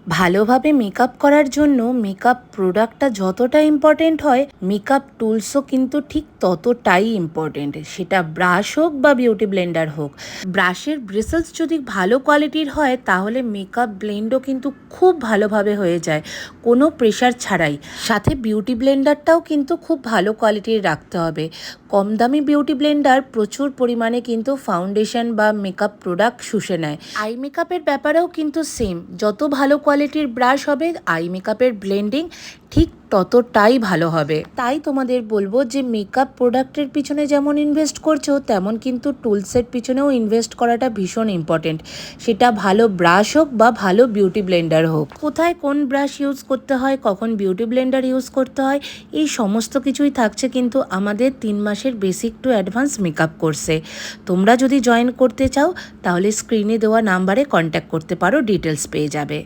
ভালোভাবে মেকআপ করার জন্য মেকআপ প্রোডাক্টটা যতটা ইম্পর্টেন্ট হয়, মেকআপ টুলসও কিন্তু ঠিক ততটাই ইম্পর্টেন্ট। সেটা ব্রাশ হোক বা বিউটি ব্লেন্ডার হোক। ব্রাশের ব্রিসেলস যদি ভালো কোয়ালিটির হয় তাহলে মেকআপ ব্লেন্ডও কিন্তু খুব ভালোভাবে হয়ে যায়, কোনো প্রেশার ছাড়াই। সাথে বিউটি ব্লেন্ডারটাও কিন্তু খুব ভালো কোয়ালিটির রাখতে হবে। কম দামি বিউটি ব্লেন্ডার প্রচুর পরিমাণে কিন্তু ফাউন্ডেশন বা মেকআপ প্রোডাক্ট শুষে নেয়। আই মেকআপের ব্যাপারেও কিন্তু সেম, যত ভালো কোয়ালিটির ব্রাশ হবে আই মেকআপের ব্লেন্ডিং ঠিক ততটাই ভালো হবে। তাই তোমাদের বলবো যে মেকআপ প্রোডাক্টের পিছনে যেমন ইনভেস্ট করছো, তেমন কিন্তু টুলসের পিছনেও ইনভেস্ট করাটা ভীষণ ইম্পর্টেন্ট। সেটা ভালো ব্রাশ হোক বা ভালো বিউটি ব্লেন্ডার হোক। কোথায় কোন ব্রাশ ইউজ করতে হয়, কখন বিউটি ব্লেন্ডার ইউজ করতে হয়, এই সমস্ত কিছুই থাকছে কিন্তু আমাদের 3 মাসের বেসিক টু অ্যাডভান্স মেকআপ কোর্সে। তোমরা যদি জয়েন করতে চাও তাহলে স্ক্রিনে দেওয়া নাম্বারে কন্ট্যাক্ট করতে পারো, ডিটেলস পেয়ে যাবে।